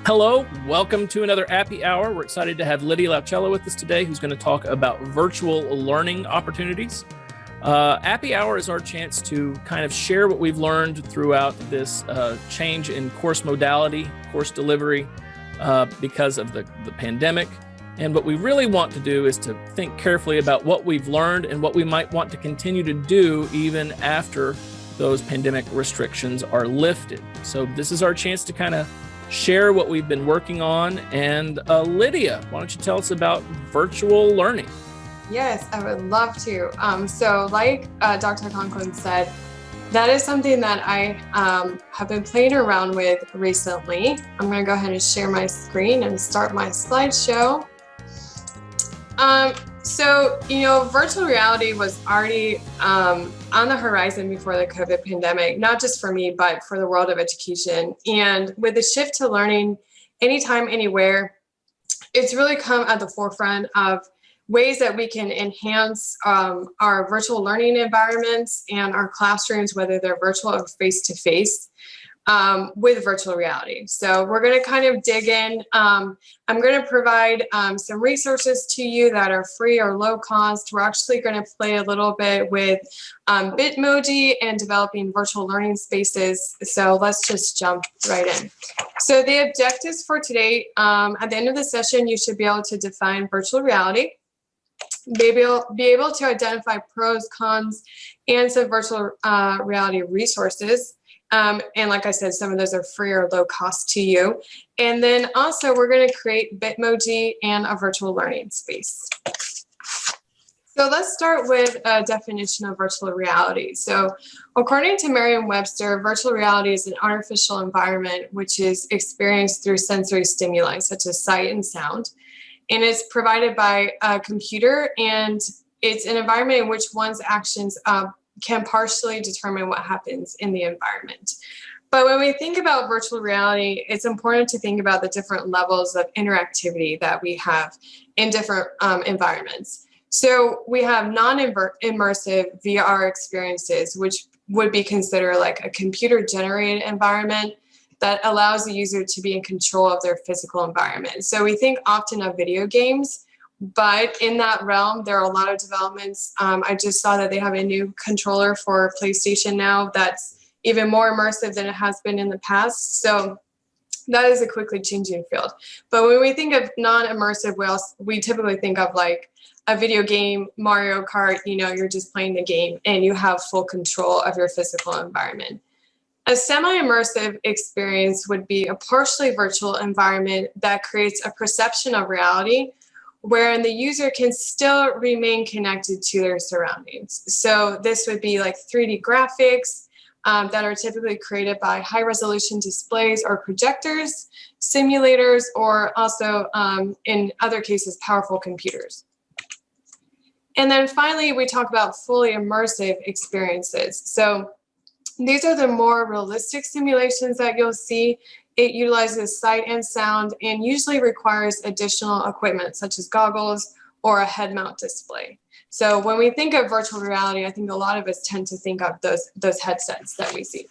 Hello, welcome to another Appy Hour. We're excited to have Lydia Laucella with us today, who's going to talk about virtual learning opportunities. Appy Hour is our chance to kind of share what we've learned throughout this change in course modality, course delivery, because of the pandemic. And what we really want to do is to think carefully about what we've learned and what we might want to continue to do even after those pandemic restrictions are lifted. So this is our chance to kind of share what we've been working on. And Lydia, why don't you tell us about virtual learning? Yes, I would love to. So like Dr. Conklin said, that is something that I have been playing around with recently. I'm going to go ahead and share my screen and start my slideshow. So, virtual reality was already on the horizon before the COVID pandemic, not just for me, but for the world of education. And with the shift to learning anytime, anywhere, it's really come at the forefront of ways that we can enhance our virtual learning environments and our classrooms, whether they're virtual or face-to-face, with virtual reality. So we're going to kind of dig in. I'm going to provide some resources to you that are free or low cost. We're actually going to play a little bit with Bitmoji and developing virtual learning spaces. So let's just jump right in. So the objectives for today, at the end of the session, you should be able to define virtual reality, be able to identify pros, cons, and some virtual reality resources. And like I said, some of those are free or low cost to you. And then also we're going to create Bitmoji and a virtual learning space. So let's start with a definition of virtual reality. So according to Merriam-Webster, virtual reality is an artificial environment which is experienced through sensory stimuli such as sight and sound. And it's provided by a computer, and it's an environment in which one's actions can partially determine what happens in the environment. But when we think about virtual reality, it's important to think about the different levels of interactivity that we have in different environments. So we have non-immersive VR experiences, which would be considered like a computer-generated environment that allows the user to be in control of their physical environment. So we think often of video games, but in that realm, there are a lot of developments. I just saw that they have a new controller for PlayStation now that's even more immersive than it has been in the past. So that is a quickly changing field. But when we think of non-immersive, we typically think of like a video game, Mario Kart, you're just playing the game and you have full control of your physical environment. A semi-immersive experience would be a partially virtual environment that creates a perception of reality wherein the user can still remain connected to their surroundings. So this would be like 3D graphics that are typically created by high-resolution displays or projectors, simulators, or also, in other cases, powerful computers. And then finally, we talk about fully immersive experiences. So these are the more realistic simulations that you'll see. It utilizes sight and sound and usually requires additional equipment such as goggles or a head mount display. So when we think of virtual reality, I think a lot of us tend to think of those headsets that we see.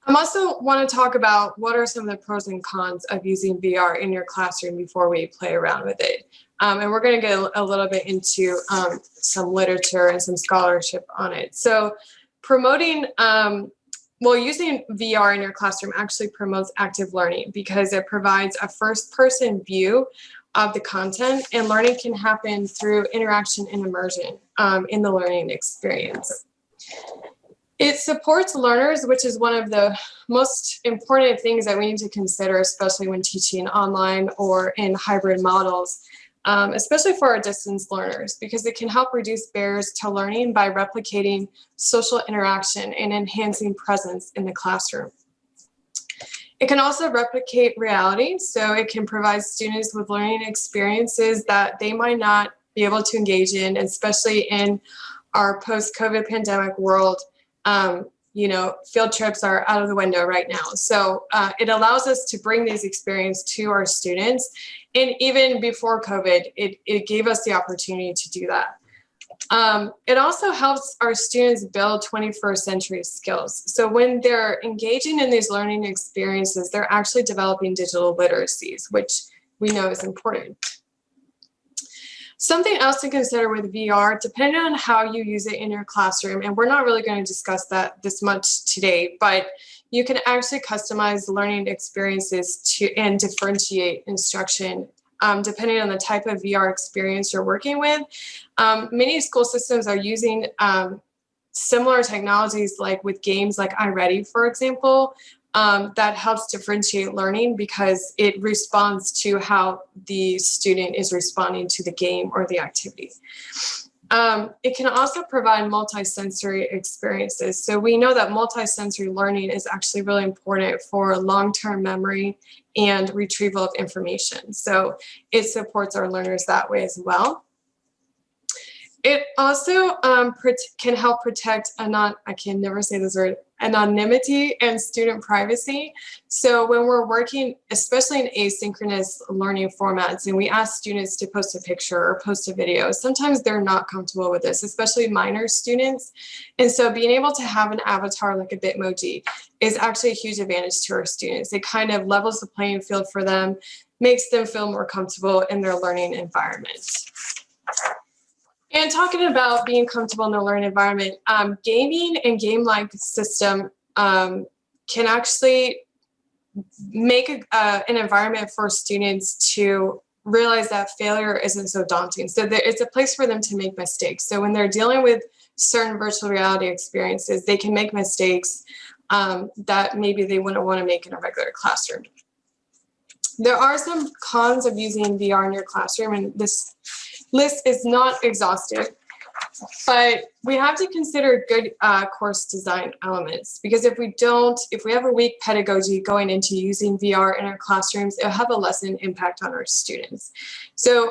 I also want to talk about what are some of the pros and cons of using VR in your classroom before we play around with it. And we're going to get a little bit into some literature and some scholarship on it. So promoting using VR in your classroom actually promotes active learning because it provides a first-person view of the content, and learning can happen through interaction and immersion in the learning experience. It supports learners, which is one of the most important things that we need to consider, especially when teaching online or in hybrid models, especially for our distance learners, because it can help reduce barriers to learning by replicating social interaction and enhancing presence in the classroom. It can also replicate reality, so it can provide students with learning experiences that they might not be able to engage in, especially in our post-COVID pandemic world. Field trips are out of the window right now. So it allows us to bring these experiences to our students. And even before COVID, it gave us the opportunity to do that. It also helps our students build 21st century skills. So when they're engaging in these learning experiences, they're actually developing digital literacies, which we know is important. Something else to consider with VR, depending on how you use it in your classroom, and we're not really going to discuss that this much today, but you can actually customize learning experiences and differentiate instruction depending on the type of VR experience you're working with. Many school systems are using similar technologies, like with games like iReady, for example, that helps differentiate learning because it responds to how the student is responding to the game or the activity. It can also provide multisensory experiences. So we know that multisensory learning is actually really important for long-term memory and retrieval of information. So it supports our learners that way as well. It also can help protect I can never say this word, anonymity and student privacy. So when we're working, especially in asynchronous learning formats, and we ask students to post a picture or post a video, sometimes they're not comfortable with this, especially minor students. And so being able to have an avatar like a Bitmoji is actually a huge advantage to our students. It kind of levels the playing field for them, makes them feel more comfortable in their learning environment. And talking about being comfortable in the learning environment, gaming and game-like system can actually make an environment for students to realize that failure isn't so daunting. So it's a place for them to make mistakes. So when they're dealing with certain virtual reality experiences, they can make mistakes that maybe they wouldn't want to make in a regular classroom. There are some cons of using VR in your classroom, and this list is not exhaustive, but we have to consider good course design elements, because if we have a weak pedagogy going into using VR in our classrooms, it'll have a lessened impact on our students. So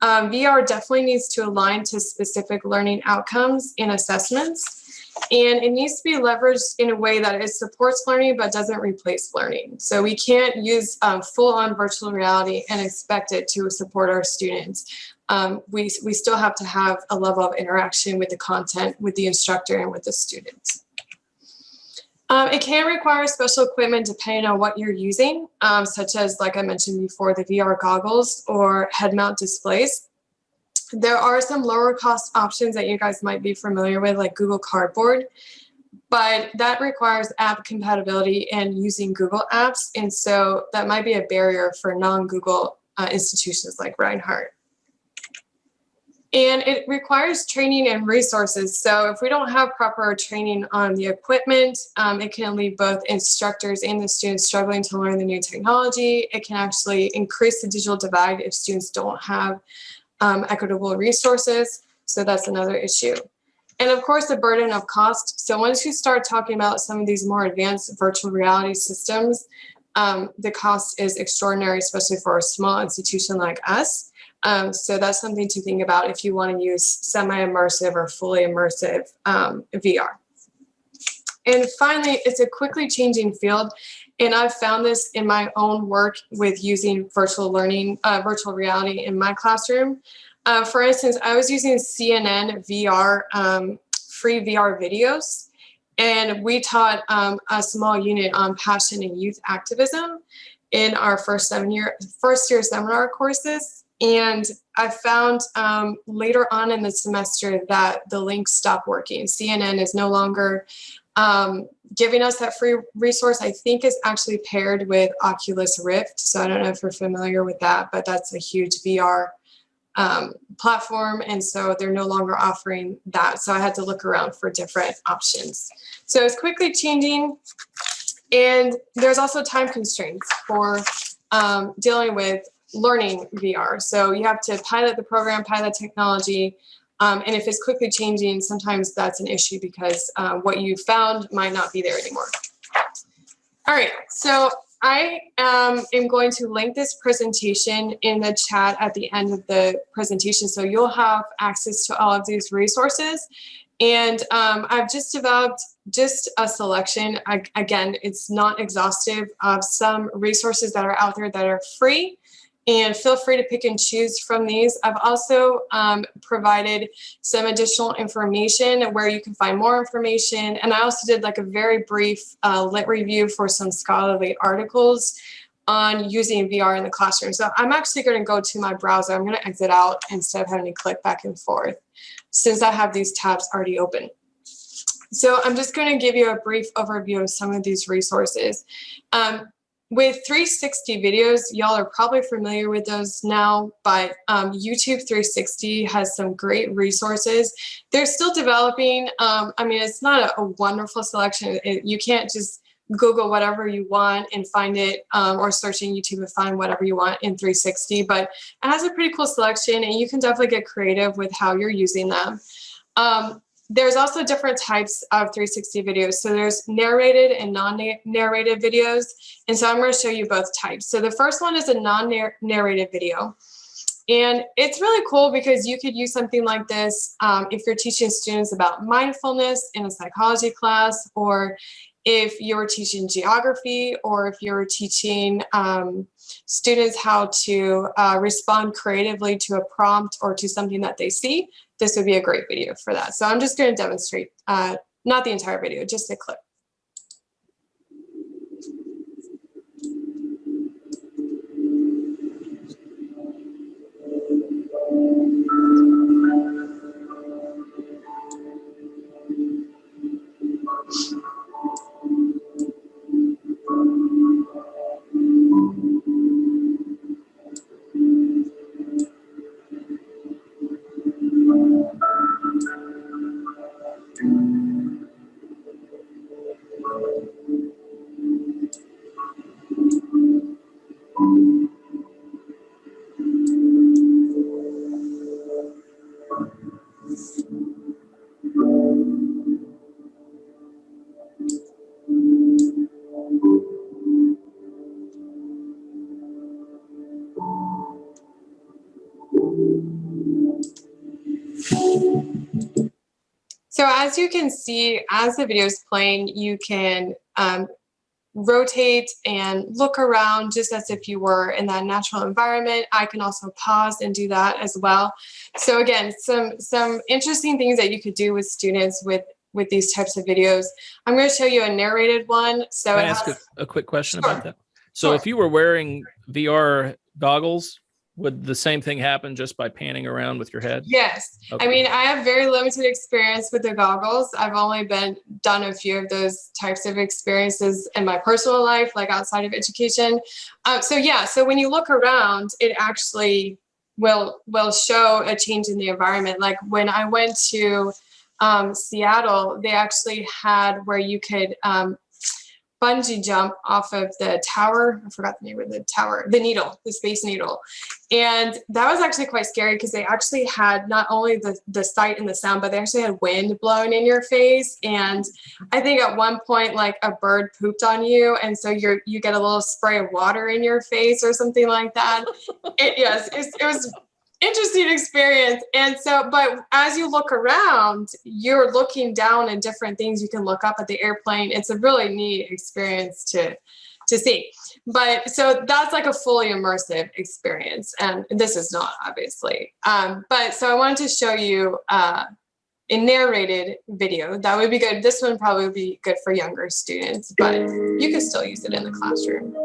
VR definitely needs to align to specific learning outcomes and assessments. And it needs to be leveraged in a way that it supports learning but doesn't replace learning. So we can't use full-on virtual reality and expect it to support our students. We still have to have a level of interaction with the content, with the instructor, and with the students. It can require special equipment depending on what you're using, such as, like I mentioned before, the VR goggles or head mount displays. There are some lower cost options that you guys might be familiar with, like Google Cardboard, but that requires app compatibility and using Google apps. And so that might be a barrier for non-Google institutions like Reinhardt. And it requires training and resources. So if we don't have proper training on the equipment, it can leave both instructors and the students struggling to learn the new technology. It can actually increase the digital divide if students don't have equitable resources. So that's another issue. And of course, the burden of cost. So once you start talking about some of these more advanced virtual reality systems, the cost is extraordinary, especially for a small institution like us. So that's something to think about if you want to use semi-immersive or fully immersive VR. And finally, it's a quickly changing field. And I've found this in my own work with using virtual learning, virtual reality in my classroom. For instance, I was using CNN VR, free VR videos, and we taught a small unit on passion and youth activism in our first year seminar courses. And I found later on in the semester that the links stopped working. CNN is no longer giving us that free resource. I think is actually paired with Oculus Rift. So I don't know if you're familiar with that, but that's a huge VR platform. And so they're no longer offering that. So I had to look around for different options. So it's quickly changing. And there's also time constraints for dealing with learning VR. So you have to pilot the program, pilot technology. And if it's quickly changing, sometimes that's an issue because what you found might not be there anymore. All right, so I am going to link this presentation in the chat at the end of the presentation. So you'll have access to all of these resources. And I've just developed just a selection. Again, it's not exhaustive of some resources that are out there that are free. and feel free to pick and choose from these. I've also provided some additional information where you can find more information. And I also did like a very brief lit review for some scholarly articles on using VR in the classroom. So I'm actually going to go to my browser. I'm going to exit out instead of having to click back and forth, since I have these tabs already open. So I'm just going to give you a brief overview of some of these resources. With 360 videos, y'all are probably familiar with those now, but YouTube 360 has some great resources. They're still developing. I mean, it's not a wonderful selection. You can't just Google whatever you want and find it, or search in YouTube and find whatever you want in 360, but it has a pretty cool selection, and you can definitely get creative with how you're using them. There's also different types of 360 videos. So there's narrated and non-narrated videos. And so I'm going to show you both types. So the first one is a non-narrated video. And it's really cool because you could use something like this if you're teaching students about mindfulness in a psychology class, or if you're teaching geography, or if you're teaching students how to respond creatively to a prompt or to something that they see. This would be a great video for that. So I'm just going to demonstrate, not the entire video, just a clip. So as you can see, as the video is playing, you can rotate and look around just as if you were in that natural environment. I can also pause and do that as well. So again, some interesting things that you could do with students with these types of videos. I'm going to show you a narrated one. So Can I ask a quick question about that? So if you were wearing VR goggles, would the same thing happen just by panning around with your head? Yes. Okay. I mean, I have very limited experience with the goggles. I've only done a few of those types of experiences in my personal life, like outside of education. So when you look around, it actually will show a change in the environment. Like when I went to Seattle, they actually had where you could bungee jump off of the tower. I forgot the name of the tower, the Space Needle. And that was actually quite scary because they actually had not only the sight and the sound, but they actually had wind blowing in your face. And I think at one point, like a bird pooped on you. And so you get a little spray of water in your face or something like that. It was interesting experience. And so, but as you look around, you're looking down at different things. You can look up at the airplane. It's a really neat experience to see. But so that's like a fully immersive experience. And this is not, obviously. But so I wanted to show you a narrated video. That would be good. This one probably would be good for younger students, but you can still use it in the classroom.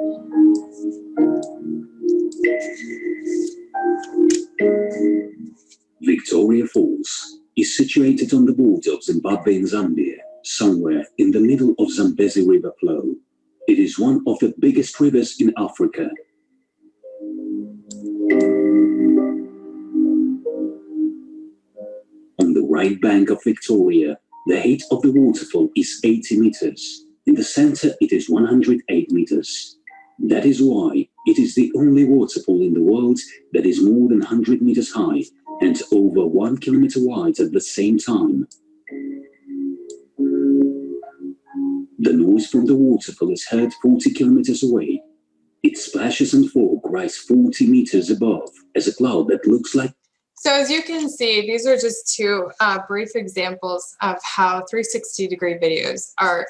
Victoria Falls is situated on the border of Zimbabwe and Zambia, somewhere in the middle of Zambezi River flow. It is one of the biggest rivers in Africa. On the right bank of Victoria, the height of the waterfall is 80 meters. In the center, it is 108 meters. That is why it is the only waterfall in the world that is more than 100 meters high and over 1 kilometer wide at the same time. The noise from the waterfall is heard 40 kilometers away. Its splashes and fog rise 40 meters above as a cloud that looks like... So as you can see, these are just two brief examples of how 360-degree videos are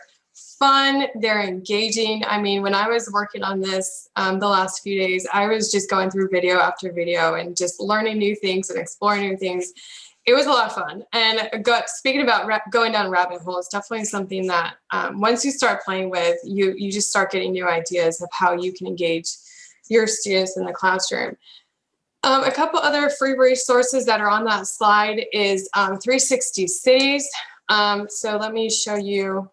fun, they're engaging. I mean, when I was working on this the last few days, I was just going through video after video and just learning new things and exploring new things. It was a lot of fun. And speaking about going down rabbit hole, it's definitely something that once you start playing with, you just start getting new ideas of how you can engage your students in the classroom. A couple other free resources that are on that slide is 360 Cities. So let me show you.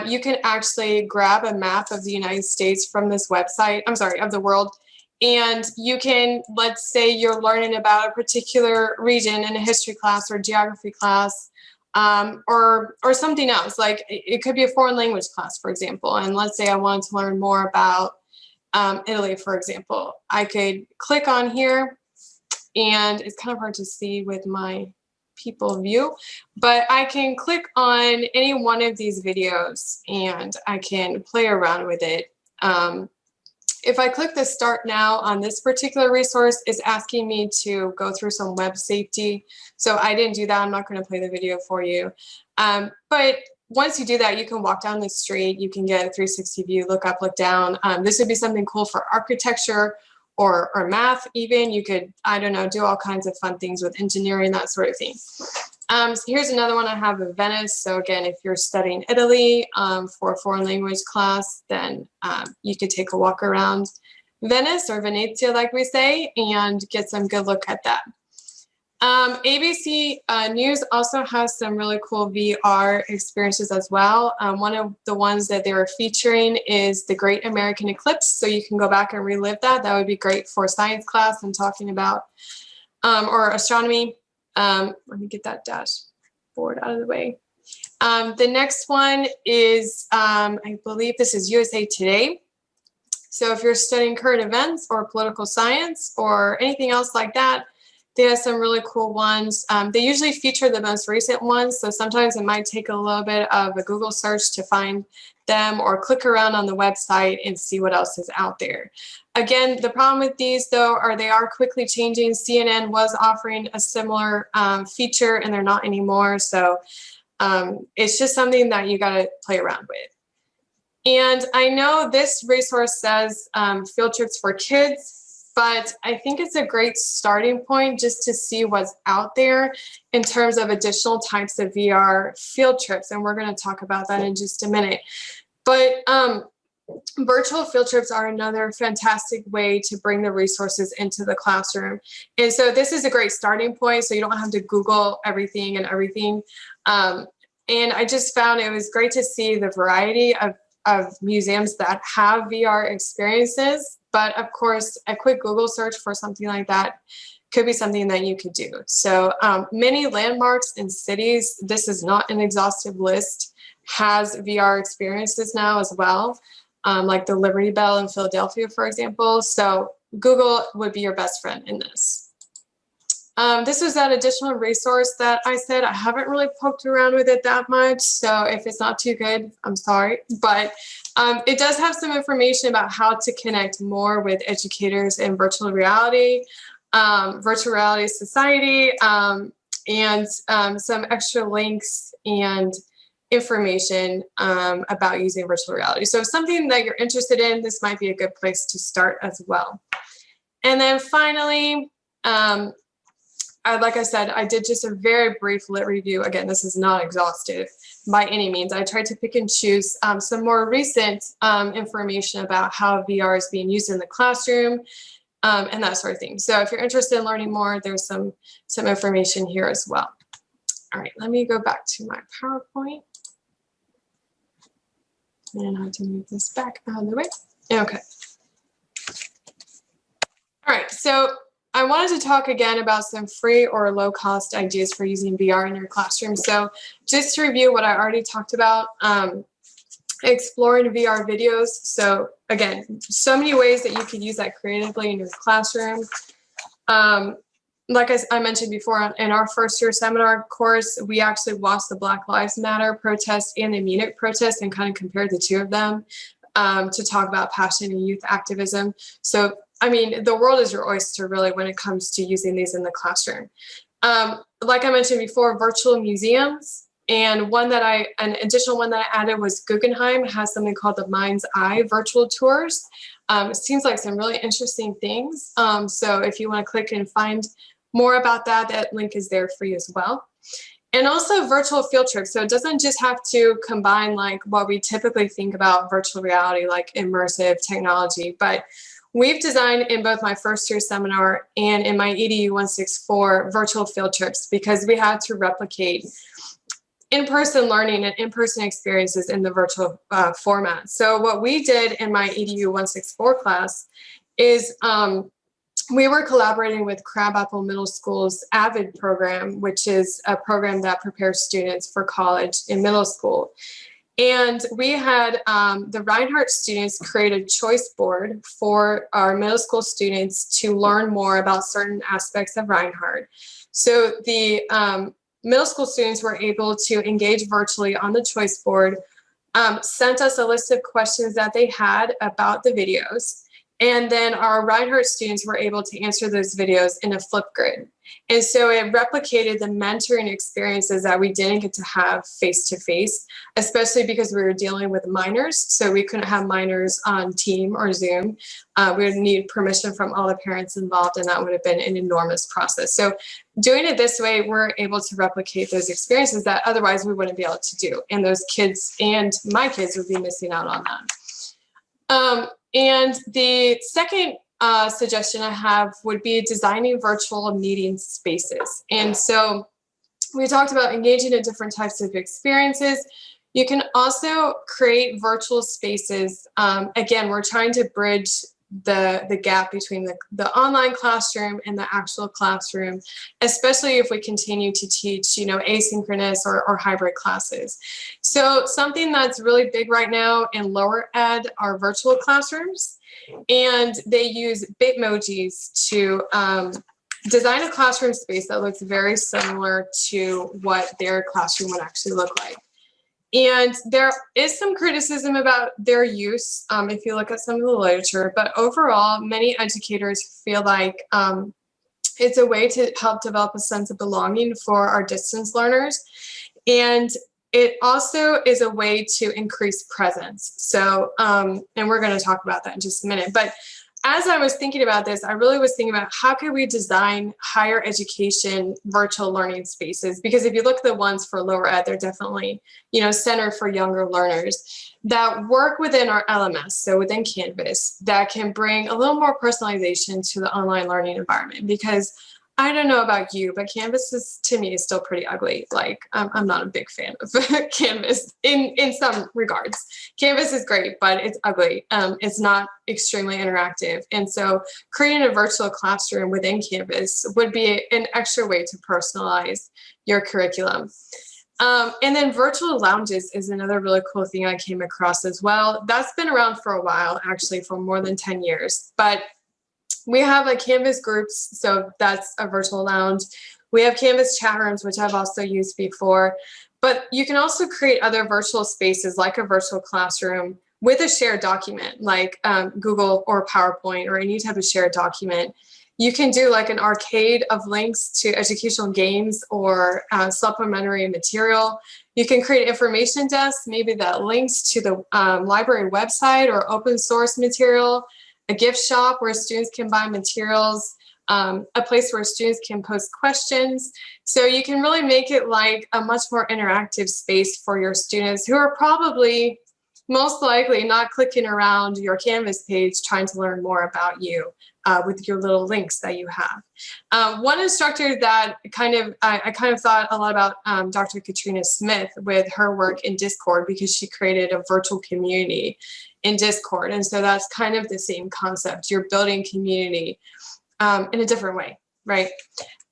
You can actually grab a map of the United States from this website, of the world. And you can, let's say you're learning about a particular region in a history class or geography class, or something else. Like it could be a foreign language class, for example. And let's say I wanted to learn more about Italy, for example. I could click on here, and it's kind of hard to see with my people view, but I can click on any one of these videos and I can play around with it. If I click the start now on this particular resource, it's asking me to go through some web safety. So I didn't do that. I'm not going to play the video for you. But once you do that, you can walk down the street. You can get a 360 view, look up, look down. This would be something cool for architecture or math even. You could, I don't know, do all kinds of fun things with engineering, that sort of thing. So here's another one I have of Venice. So again, if you're studying Italy for a foreign language class, then you could take a walk around Venice or Venezia, like we say, and get some good look at that. ABC News also has some really cool VR experiences as well. One of the ones that they were featuring is the Great American Eclipse. So you can go back and relive that. That would be great for science class and talking about, or astronomy. Let me get that dashboard out of the way. The next one is, I believe this is USA Today. So if you're studying current events or political science or anything else like that, they have some really cool ones. They usually feature the most recent ones, so sometimes it might take a little bit of a Google search to find them or click around on the website and see what else is out there. Again, the problem with these, though, are they are quickly changing. CNN was offering a similar feature, and they're not anymore. So it's just something that you got to play around with. And I know this resource says field trips for kids, but I think it's a great starting point just to see what's out there in terms of additional types of VR field trips. And we're going to talk about that in just a minute. But virtual field trips are another fantastic way to bring the resources into the classroom. And so this is a great starting point, so you don't have to Google everything. And I just found it was great to see the variety of museums that have VR experiences. But of course, a quick Google search for something like that could be something that you could do. So many landmarks in cities, this is not an exhaustive list, has VR experiences now as well, like the Liberty Bell in Philadelphia, for example. So Google would be your best friend in this. This was that additional resource that I said. I haven't really poked around with it that much, so if it's not too good, I'm sorry. But it does have some information about how to connect more with educators in virtual reality, virtual reality society, and some extra links and information about using virtual reality. So if something that you're interested in, this might be a good place to start as well. And then finally, like I said, I did just a very brief lit review. Again, this is not exhaustive by any means. I tried to pick and choose some more recent information about how VR is being used in the classroom and that sort of thing. So if you're interested in learning more, there's some information here as well. All right, let me go back to my PowerPoint. And I have to move this back out of the way. Okay. All right, so I wanted to talk again about some free or low-cost ideas for using VR in your classroom. So just to review what I already talked about, exploring VR videos. So again, so many ways that you could use that creatively in your classroom. Like I mentioned before, in our first year seminar course, we actually watched the Black Lives Matter protest and the Munich protest and kind of compared the two of them to talk about passion and youth activism. So I mean, the world is your oyster, really, when it comes to using these in the classroom. Like I mentioned before, virtual museums. And an additional one that I added was Guggenheim has something called the Mind's Eye virtual tours. It seems like some really interesting things. So if you want to click and find more about that, that link is there for you as well. And also virtual field trips. So it doesn't just have to combine like what we typically think about virtual reality, like immersive technology, but we've designed in both my first year seminar and in my EDU 164 virtual field trips because we had to replicate in-person learning and in-person experiences in the virtual format. So what we did in my EDU 164 class is we were collaborating with Crabapple Middle School's AVID program, which is a program that prepares students for college in middle school. And we had the Reinhardt students create a choice board for our middle school students to learn more about certain aspects of Reinhardt. So the middle school students were able to engage virtually on the choice board, sent us a list of questions that they had about the videos. And then our Reinhardt students were able to answer those videos in a Flipgrid. And so it replicated the mentoring experiences that we didn't get to have face-to-face, especially because we were dealing with minors. So we couldn't have minors on Team or Zoom. We would need permission from all the parents involved, and that would have been an enormous process. So doing it this way, we're able to replicate those experiences that otherwise we wouldn't be able to do. And those kids and my kids would be missing out on that. And the second suggestion I have would be designing virtual meeting spaces. And so we talked about engaging in different types of experiences. You can also create virtual spaces. Again, we're trying to bridge the gap between the online classroom and the actual classroom, especially if we continue to teach, asynchronous or hybrid classes. So something that's really big right now in lower ed are virtual classrooms, and they use Bitmojis to design a classroom space that looks very similar to what their classroom would actually look like. And there is some criticism about their use if you look at some of the literature, but overall, many educators feel like it's a way to help develop a sense of belonging for our distance learners. And it also is a way to increase presence. So, and we're going to talk about that in just a minute. But as I was thinking about this, I really was thinking about how could we design higher education virtual learning spaces? Because if you look at the ones for lower ed, they're definitely, centered for younger learners that work within our LMS, so within Canvas, that can bring a little more personalization to the online learning environment. Because I don't know about you, but Canvas to me is still pretty ugly. Like I'm not a big fan of Canvas in some regards. Canvas is great, but it's ugly. It's not extremely interactive. And so creating a virtual classroom within Canvas would be an extra way to personalize your curriculum. And then virtual lounges is another really cool thing I came across as well. That's been around for a while, actually, for more than 10 years. But we have Canvas groups, so that's a virtual lounge. We have Canvas chat rooms, which I've also used before. But you can also create other virtual spaces like a virtual classroom with a shared document, like Google or PowerPoint or any type of shared document. You can do like an arcade of links to educational games or supplementary material. You can create information desks, maybe that links to the library website or open source material, a gift shop where students can buy materials, a place where students can post questions. So you can really make it like a much more interactive space for your students who are probably most likely not clicking around your Canvas page trying to learn more about you with your little links that you have. One instructor that I kind of thought a lot about Dr. Katrina Smith with her work in Discord, because she created a virtual community in Discord. And so that's kind of the same concept. You're building community in a different way, right?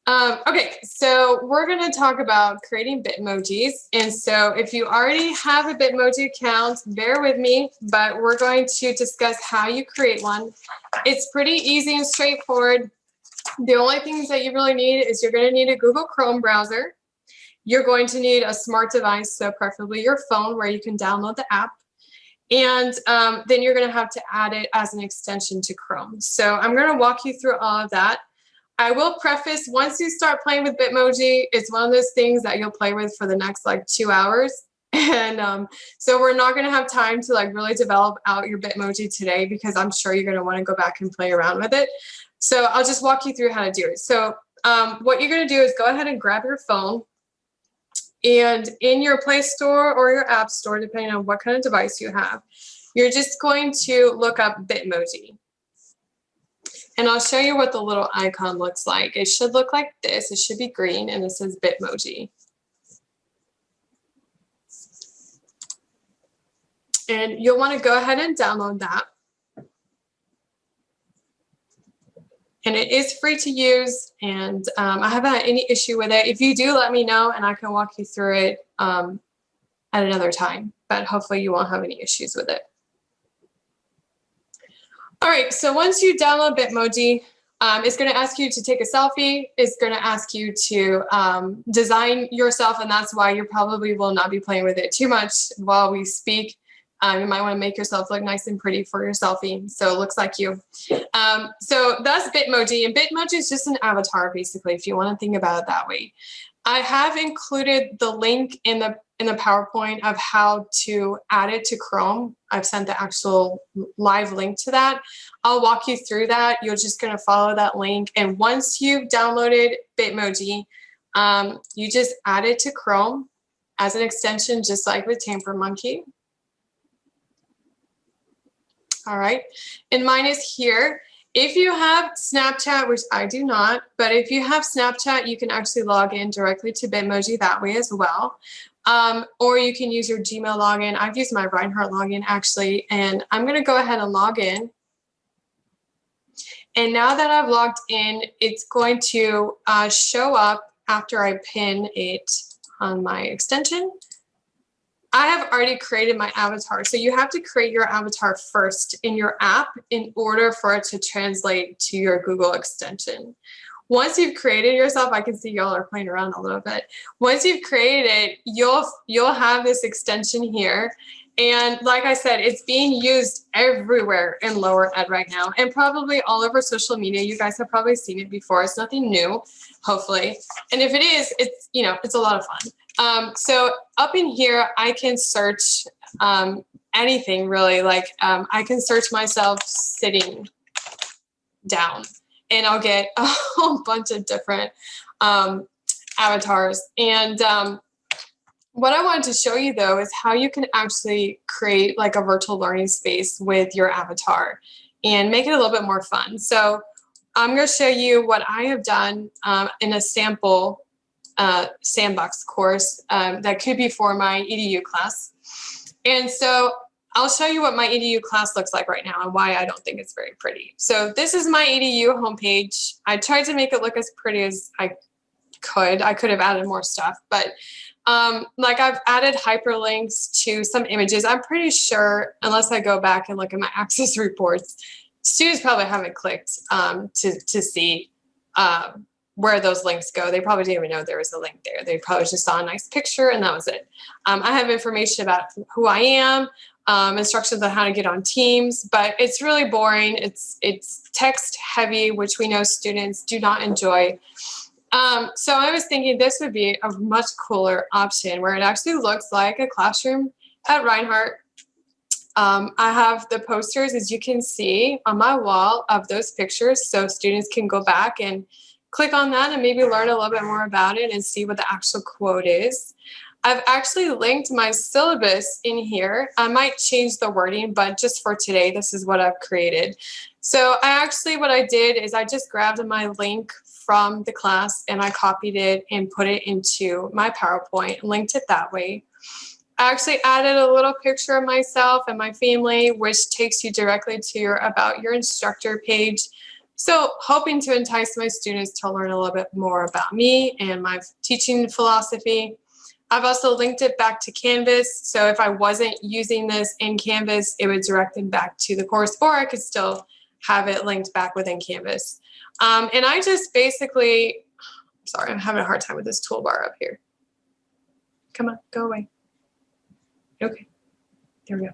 Okay, so we're going to talk about creating Bitmojis. And so if you already have a Bitmoji account, bear with me, but we're going to discuss how you create one. It's pretty easy and straightforward. The only things that you really need is you're going to need a Google Chrome browser. You're going to need a smart device, so preferably your phone where you can download the app. And then you're going to have to add it as an extension to Chrome. So I'm going to walk you through all of that. I will preface, once you start playing with Bitmoji, it's one of those things that you'll play with for the next like 2 hours. And so we're not going to have time to like really develop out your Bitmoji today, because I'm sure you're going to want to go back and play around with it. So I'll just walk you through how to do it. So what you're going to do is go ahead and grab your phone, and in your Play Store or your App Store, depending on what kind of device you have, you're just going to look up Bitmoji. And I'll show you what the little icon looks like. It should look like this. It should be green, and it says Bitmoji. And you'll want to go ahead and download that. And it is free to use, and I haven't had any issue with it. If you do, let me know, and I can walk you through it at another time. But hopefully you won't have any issues with it. All right, so once you download Bitmoji, it's going to ask you to take a selfie. It's going to ask you to design yourself, and that's why you probably will not be playing with it too much while we speak. You might want to make yourself look nice and pretty for your selfie, so it looks like you. So that's Bitmoji, and Bitmoji is just an avatar, basically, if you want to think about it that way. I have included the link in the PowerPoint of how to add it to Chrome. I've sent the actual live link to that. I'll walk you through that. You're just going to follow that link, and once you've downloaded Bitmoji, you just add it to Chrome as an extension, just like with Tamper Monkey. All right, and mine is here. If you have Snapchat, which I do not, but if you have Snapchat, you can actually log in directly to Bitmoji that way as well. Or you can use your Gmail login. I've used my Reinhardt login actually, and I'm going to go ahead and log in. And now that I've logged in, it's going to show up after I pin it on my extension. I have already created my avatar. So you have to create your avatar first in your app in order for it to translate to your Google extension. Once you've created yourself, I can see y'all are playing around a little bit. Once you've created it, you'll have this extension here. And like I said, it's being used everywhere in lower ed right now, and probably all over social media. You guys have probably seen it before. It's nothing new, hopefully. And if it is, it's, you know, it's a lot of fun. So up in here, I can search anything really. Like I can search myself sitting down, and I'll get a whole bunch of different avatars. And what I wanted to show you though is how you can actually create like a virtual learning space with your avatar and make it a little bit more fun. So I'm going to show you what I have done in a sample sandbox course that could be for my EDU class. And so I'll show you what my EDU class looks like right now and why I don't think it's very pretty. So this is my EDU homepage. I tried to make it look as pretty as I could. I could have added more stuff, but like I've added hyperlinks to some images. I'm pretty sure, unless I go back and look at my access reports, students probably haven't clicked to see where those links go. They probably didn't even know there was a link there. They probably just saw a nice picture and that was it. I have information about who I am, instructions on how to get on Teams, but it's really boring. It's text heavy, which we know students do not enjoy. So I was thinking this would be a much cooler option where it actually looks like a classroom at Reinhardt. I have the posters, as you can see, on my wall of those pictures, so students can go back and click on that and maybe learn a little bit more about it and see what the actual quote is. I've actually linked my syllabus in here. I might change the wording, but just for today, this is what I've created. So what I did is I just grabbed my link from the class and I copied it and put it into my PowerPoint, linked it that way. I actually added a little picture of myself and my family, which takes you directly to your About Your Instructor page. So hoping to entice my students to learn a little bit more about me and my teaching philosophy. I've also linked it back to Canvas. So if I wasn't using this in Canvas, it would direct them back to the course, or I could still have it linked back within Canvas. And I just basically, sorry, I'm having a hard time with this toolbar up here. Come on, go away. Okay, there we go.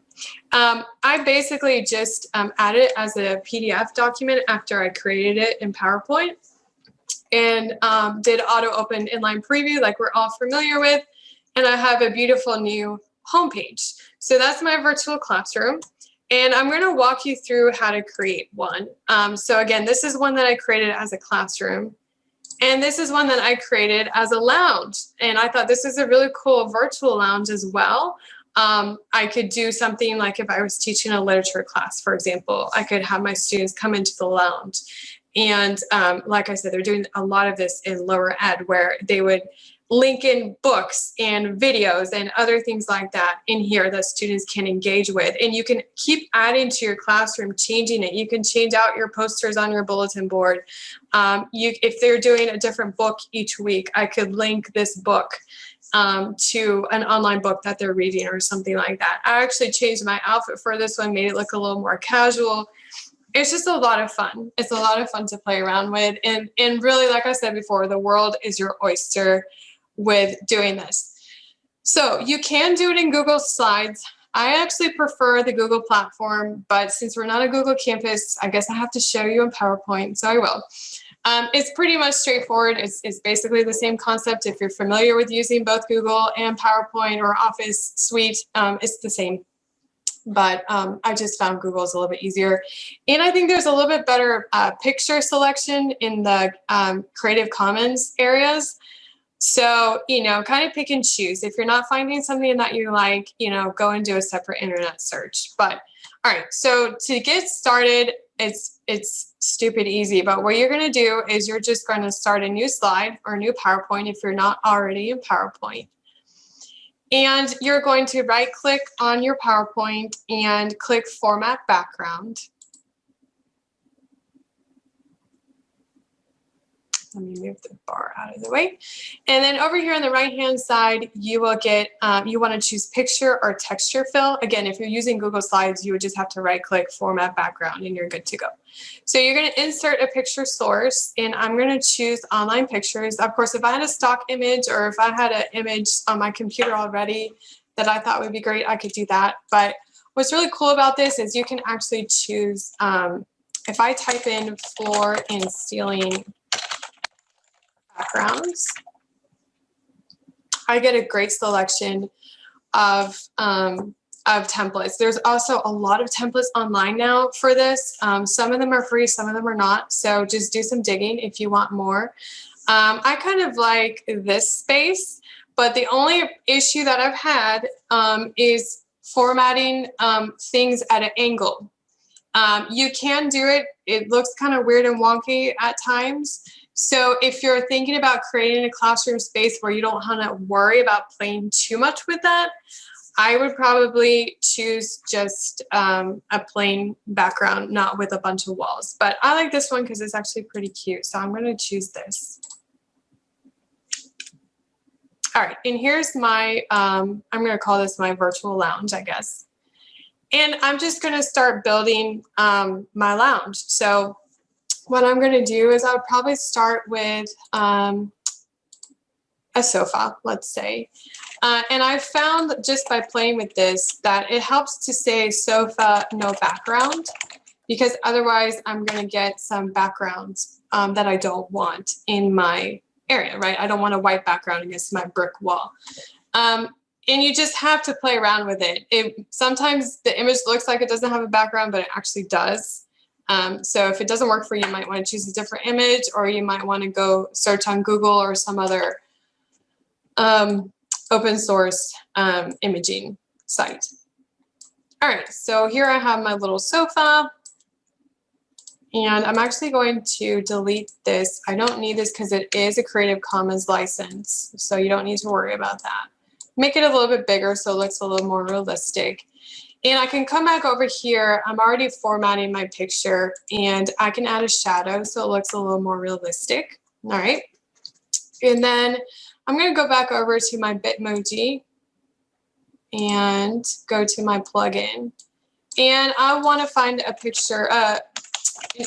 I basically just added it as a PDF document after I created it in PowerPoint. and did auto open inline preview like we're all familiar with. And I have a beautiful new homepage. So that's my virtual classroom. And I'm going to walk you through how to create one. So again, this is one that I created as a classroom. And this is one that I created as a lounge. And I thought this is a really cool virtual lounge as well. I could do something like if I was teaching a literature class, for example, I could have my students come into the lounge. And like I said, they're doing a lot of this in lower ed where they would link in books and videos and other things like that in here that students can engage with. And you can keep adding to your classroom, changing it. You can change out your posters on your bulletin board. If they're doing a different book each week, I could link this book to an online book that they're reading or something like that. I actually changed my outfit for this one, made it look a little more casual. It's just a lot of fun. It's a lot of fun to play around with. And really, like I said before, the world is your oyster with doing this. So you can do it in Google Slides. I actually prefer the Google platform, but since we're not a Google campus, I guess I have to show you in PowerPoint, so I will. It's pretty much straightforward. It's basically the same concept. If you're familiar with using both Google and PowerPoint or Office Suite, it's the same. But I just found Google's a little bit easier. And I think there's a little bit better picture selection in the Creative Commons areas. So, kind of pick and choose. If you're not finding something that you like, go and do a separate internet search. But all right, so to get started, it's stupid easy. But what you're going to do is you're just going to start a new slide or a new PowerPoint if you're not already in PowerPoint. And you're going to right click on your PowerPoint and click Format Background. Let me move the bar out of the way. And then over here on the right-hand side, you will get, you want to choose picture or texture fill. Again, if you're using Google Slides, you would just have to right-click Format Background and you're good to go. So you're going to insert a picture source, and I'm going to choose online pictures. Of course, if I had a stock image or if I had an image on my computer already that I thought would be great, I could do that. But what's really cool about this is you can actually choose, if I type in floor and ceiling backgrounds, I get a great selection of templates. There's also a lot of templates online now for this. Some of them are free, some of them are not. So just do some digging if you want more. I kind of like this space, but the only issue that I've had is formatting things at an angle. You can do it. It looks kind of weird and wonky at times. So if you're thinking about creating a classroom space where you don't want to worry about playing too much with that, I would probably choose just a plain background, not with a bunch of walls. But I like this one because it's actually pretty cute. So I'm going to choose this. All right, and here's my, I'm going to call this my virtual lounge, I guess. And I'm just going to start building my lounge. So what I'm going to do is I'll probably start with a sofa, let's say. And I found just by playing with this that it helps to say sofa, no background, because otherwise I'm going to get some backgrounds that I don't want in my area, right? I don't want a white background against my brick wall. And you just have to play around with it. Sometimes the image looks like it doesn't have a background, but it actually does. So if it doesn't work for you, you might want to choose a different image, or you might want to go search on Google or some other open source imaging site. All right, so here I have my little sofa, and I'm actually going to delete this. I don't need this because it is a Creative Commons license, so you don't need to worry about that. Make it a little bit bigger so it looks a little more realistic. And I can come back over here. I'm already formatting my picture, and I can add a shadow so it looks a little more realistic. All right. And then I'm going to go back over to my Bitmoji and go to my plugin. And I want to find a picture, an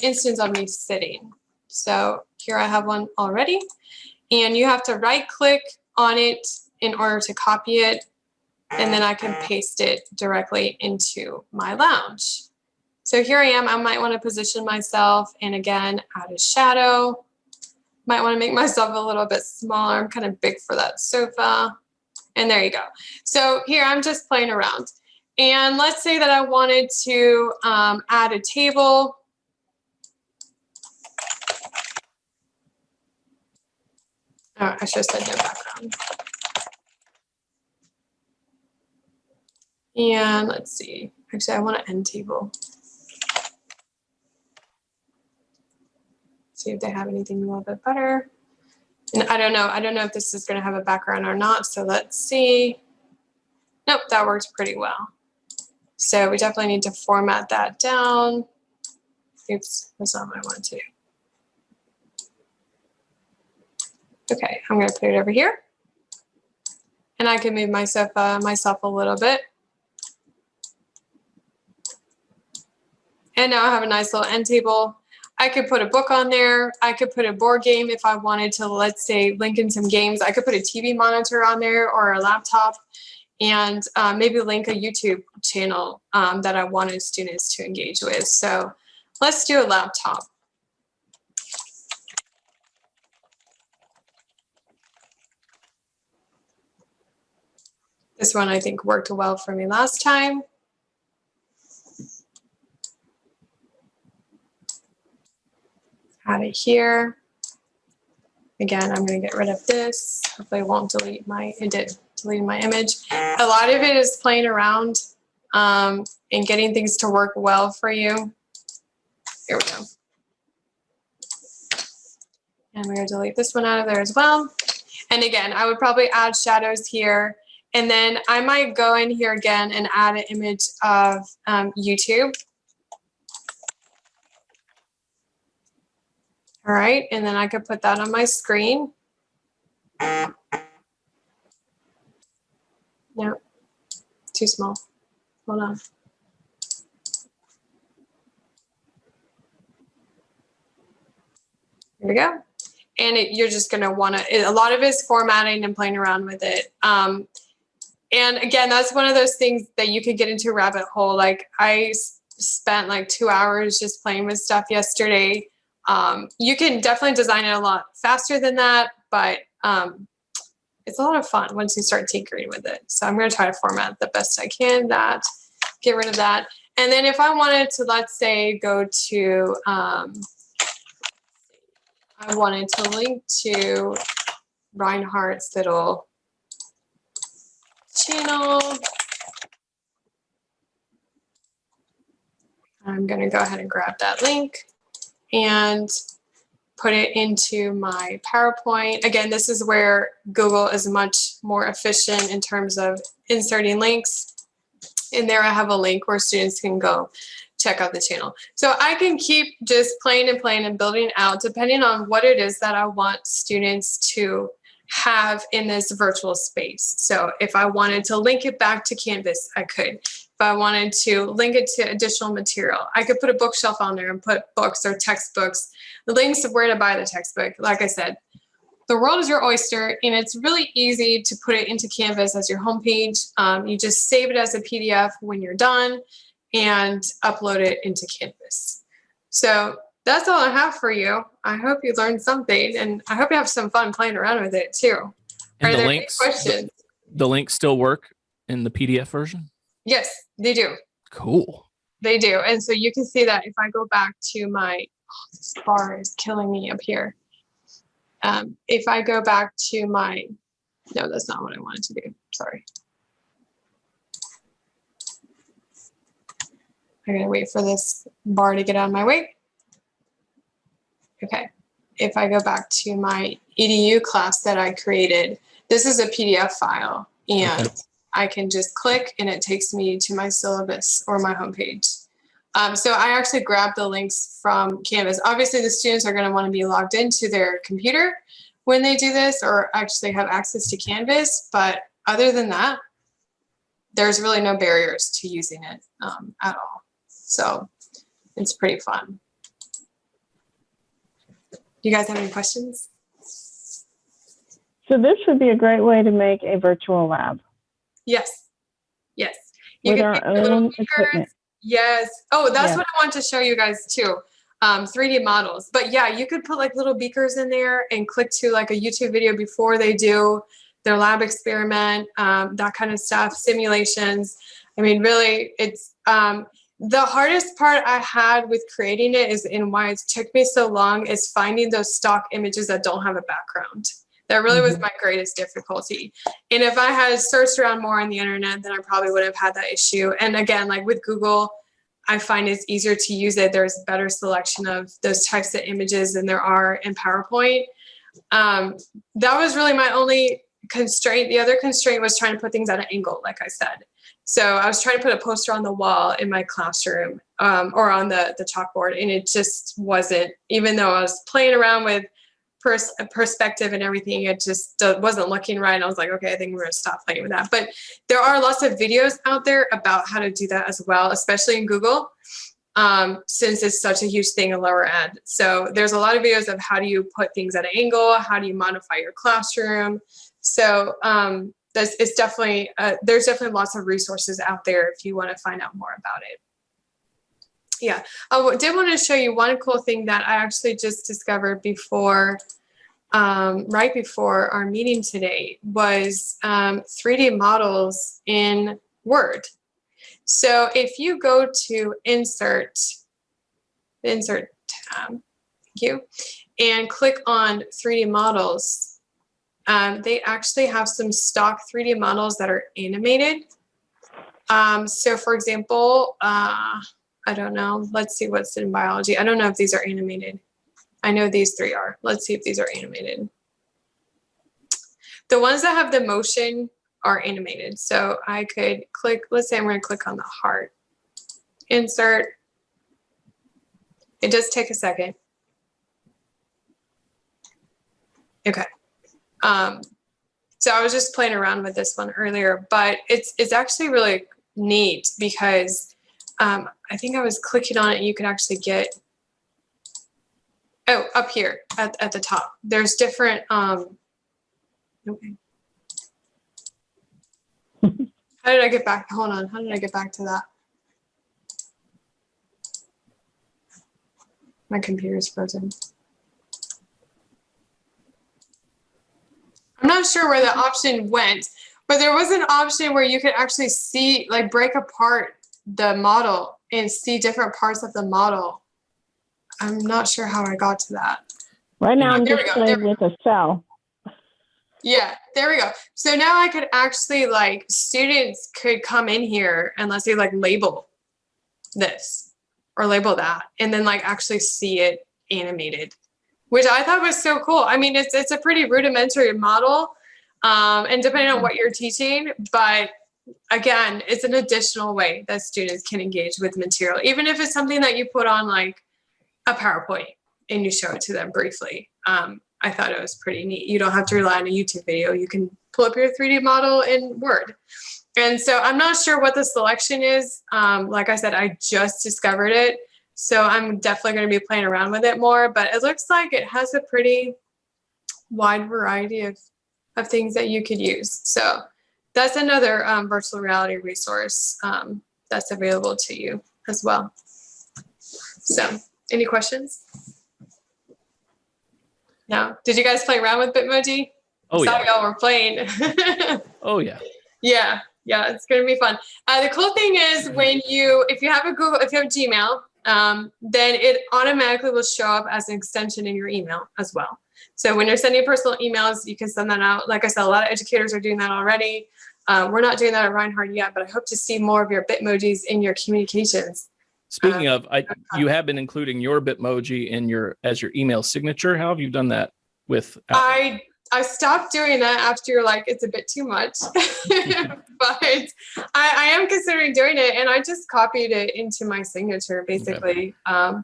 instance of me sitting. So here I have one already. And you have to right click on it in order to copy it. And then I can paste it directly into my lounge. So here I am. I might want to position myself and again, add a shadow. Might want to make myself a little bit smaller. I'm kind of big for that sofa. And there you go. So here I'm just playing around. And let's say that I wanted to add a table. Oh, I should have said no background. And let's see. Actually, I want an end table. See if they have anything a little bit better. And I don't know if this is going to have a background or not. So let's see. Nope, that works pretty well. So we definitely need to format that down. Oops, that's not what I wanted to do. Okay, I'm going to put it over here. And I can move myself a little bit. And now I have a nice little end table. I could put a book on there. I could put a board game if I wanted to, let's say, link in some games. I could put a TV monitor on there or a laptop, and maybe link a YouTube channel that I wanted students to engage with. So let's do a laptop. This one I think worked well for me last time. Add it here. Again, I'm going to get rid of this. Hopefully it won't delete it did delete my image. A lot of it is playing around and getting things to work well for you. Here we go. And we're going to delete this one out of there as well. And again, I would probably add shadows here. And then I might go in here again and add an image of YouTube. All right, and then I could put that on my screen. No, too small. Hold on. Here we go. And you're just going to want to, a lot of it is formatting and playing around with it. And again, that's one of those things that you could get into a rabbit hole. Like I spent like 2 hours just playing with stuff yesterday. You can definitely design it a lot faster than that, but it's a lot of fun once you start tinkering with it. So I'm going to try to format the best I can, get rid of that. And then if I wanted to, let's say, go to, I wanted to link to Reinhardt's little channel. I'm going to go ahead and grab that link and put it into my PowerPoint. Again, this is where Google is much more efficient in terms of inserting links. In there, I have a link where students can go check out the channel. So I can keep just playing and playing and building out depending on what it is that I want students to have in this virtual space. So if I wanted to link it back to Canvas, I could. If I wanted to link it to additional material, I could put a bookshelf on there and put books or textbooks, the links of where to buy the textbook. Like I said, the world is your oyster, and it's really easy to put it into Canvas as your homepage. You just save it as a PDF when you're done and upload it into Canvas. So that's all I have for you. I hope you learned something, and I hope you have some fun playing around with it too. And Are there any questions? The links still work in the PDF version? Yes, they do. Cool. They do. And so you can see that if I go back to my, this bar is killing me up here. If I go back to my, no, that's not what I wanted to do. Sorry. I'm going to wait for this bar to get out of my way. Okay. If I go back to my EDU class that I created, this is a PDF file, and I can just click and it takes me to my syllabus or my homepage. So I actually grabbed the links from Canvas. Obviously, the students are going to want to be logged into their computer when they do this, or actually have access to Canvas. But other than that, there's really no barriers to using it at all. So it's pretty fun. Do you guys have any questions? So this would be a great way to make a virtual lab. Yes. Yes. You with can our own equipment. Yes. Oh, that's Yeah. what I want to show you guys too. 3D models. But yeah, you could put like little beakers in there and click to like a YouTube video before they do their lab experiment, that kind of stuff, simulations. I mean, really, it's the hardest part I had with creating it is, and why it took me so long, is finding those stock images that don't have a background. That really was my greatest difficulty. And if I had searched around more on the internet, then I probably would have had that issue. And again, like with Google, I find it's easier to use it. There's better selection of those types of images than there are in PowerPoint. That was really my only constraint. The other constraint was trying to put things at an angle, like I said. So I was trying to put a poster on the wall in my classroom, or on the chalkboard, and it just wasn't, even though I was playing around with perspective and everything, it just wasn't looking right. And I was like, okay, I think we're going to stop playing with that. But there are lots of videos out there about how to do that as well, especially in Google, since it's such a huge thing in lower ed. So there's a lot of videos of how do you put things at an angle, how do you modify your classroom. So it's definitely, there's definitely lots of resources out there if you want to find out more about it. Yeah, I did want to show you one cool thing that I actually just discovered before, right before our meeting today, was 3D models in Word. So if you go to Insert tab, thank you, and click on 3D models, they actually have some stock 3D models that are animated. So for example, I don't know. Let's see what's in biology. I don't know if these are animated. I know these three are. Let's see if these are animated. The ones that have the motion are animated. So I could click, let's say I'm going to click on the heart. Insert. It does take a second. Okay. So I was just playing around with this one earlier, but it's actually really neat because I think I was clicking on it and you can actually get, oh, up here at the top. There's different, okay. How did I get back? Hold on. How did I get back to that? My computer's frozen. I'm not sure where the option went, but there was an option where you could actually see, like break apart the model and see different parts of the model. I'm not sure how I got to that. Right now I'm just playing with a cell. Yeah, there we go. So now I could actually, like, students could come in here and let's say like label this or label that, and then like actually see it animated, which I thought was so cool. I mean, it's a pretty rudimentary model, and depending on what you're teaching, but again, it's an additional way that students can engage with material, even if it's something that you put on like a PowerPoint and you show it to them briefly. I thought it was pretty neat. You don't have to rely on a YouTube video. You can pull up your 3D model in Word. And so I'm not sure what the selection is. Like I said, I just discovered it. So I'm definitely going to be playing around with it more, but it looks like it has a pretty wide variety of things that you could use. So that's another virtual reality resource that's available to you as well. So any questions? No. Did you guys play around with Bitmoji? Oh, yeah. Y'all were playing. Oh, yeah. Yeah, it's going to be fun. The cool thing is if you have Gmail, then it automatically will show up as an extension in your email as well. So when you're sending personal emails, you can send that out. Like I said, a lot of educators are doing that already. We're not doing that at Reinhardt yet, but I hope to see more of your Bitmojis in your communications. Speaking of, you have been including your Bitmoji as your email signature. How have you done that with Outlook? I stopped doing that after you're like, it's a bit too much, but I am considering doing it, and I just copied it into my signature basically. Okay.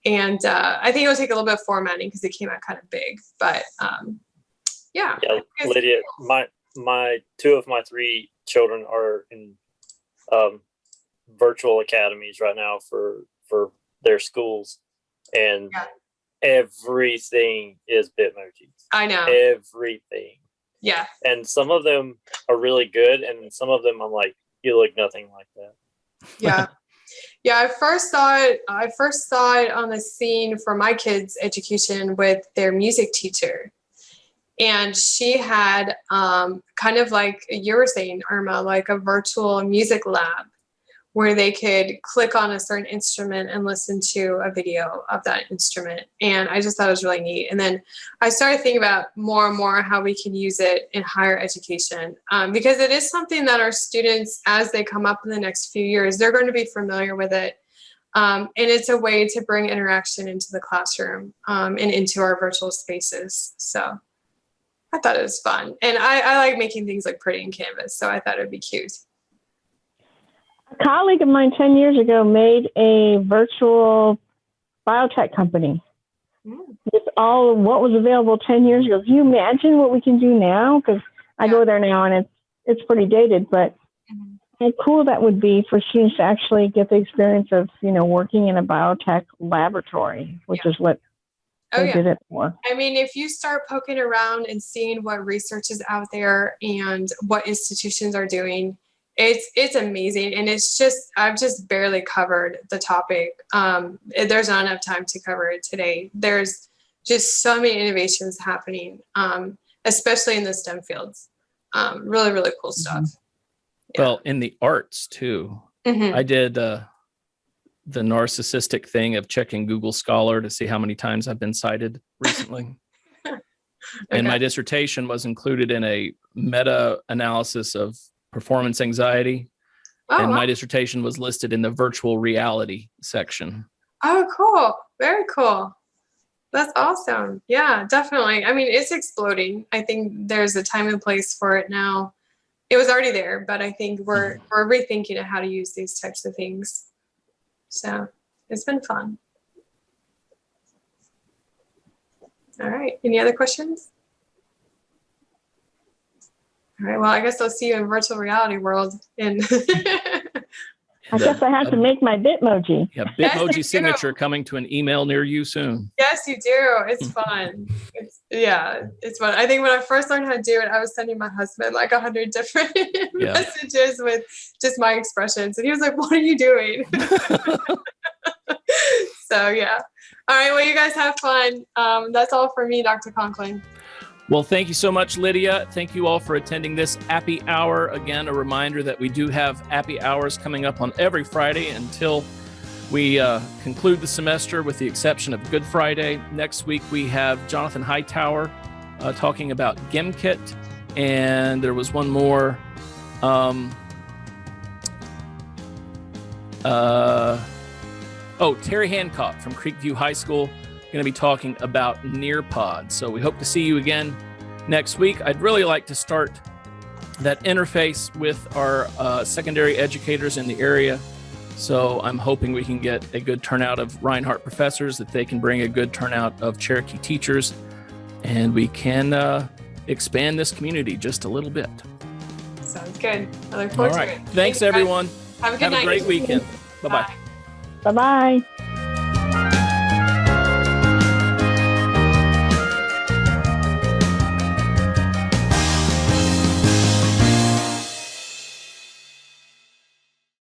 And I think it'll take a little bit of formatting because it came out kind of big, but yeah. Yeah, Lydia, my two of my three children are in virtual academies right now for their schools, and everything is Bitmoji. I know. Everything. Yeah. And some of them are really good, and some of them I'm like, you look nothing like that. Yeah. Yeah, I first saw it on the scene for my kids' education with their music teacher. And she had kind of like you were saying, Irma, like a virtual music lab where they could click on a certain instrument and listen to a video of that instrument. And I just thought it was really neat. And then I started thinking about more and more how we can use it in higher education, because it is something that our students, as they come up in the next few years, they're going to be familiar with it. And it's a way to bring interaction into the classroom and into our virtual spaces. So I thought it was fun. And I like making things look pretty in Canvas, so I thought it would be cute. A colleague of mine 10 years ago made a virtual biotech company. It's all what was available 10 years ago. Can you imagine what we can do now? Because I go there now and it's pretty dated, but how cool that would be for students to actually get the experience of, working in a biotech laboratory, which is what they did it for. I mean, if you start poking around and seeing what research is out there and what institutions are doing, it's amazing. And I've just barely covered the topic. There's not enough time to cover it today. There's just so many innovations happening, especially in the STEM fields. Really, really cool stuff. Yeah. Well, in the arts too. I did the narcissistic thing of checking Google Scholar to see how many times I've been cited recently. And my dissertation was included in a meta-analysis of performance anxiety. And my dissertation was listed in the virtual reality section. Oh, cool. Very cool. That's awesome. Yeah, definitely. I mean, it's exploding. I think there's a time and place for it now. It was already there, but I think we're rethinking how to use these types of things. So it's been fun. All right. Any other questions? All right. Well, I guess I'll see you in virtual reality world. I guess I have to make my Bitmoji. Yeah, Bitmoji signature coming to an email near you soon. Yes, you do. It's fun. It's fun. I think when I first learned how to do it, I was sending my husband like 100 different messages with just my expressions. And he was like, what are you doing? So, yeah. All right. Well, you guys have fun. That's all for me, Dr. Conklin. Well, thank you so much, Lydia. Thank you all for attending this Appy Hour. Again, a reminder that we do have Appy Hours coming up on every Friday until we conclude the semester, with the exception of Good Friday. Next week, we have Jonathan Hightower talking about GimKit. And there was one more. Terry Hancock from Creekview High School, going to be talking about Nearpod. So we hope to see you again next week. I'd really like to start that interface with our secondary educators in the area. So I'm hoping we can get a good turnout of Reinhardt professors, that they can bring a good turnout of Cherokee teachers, and we can expand this community just a little bit. Sounds good. I look forward to it. Thanks, everyone. Have a good night. Have a great weekend. Bye-bye. Bye-bye.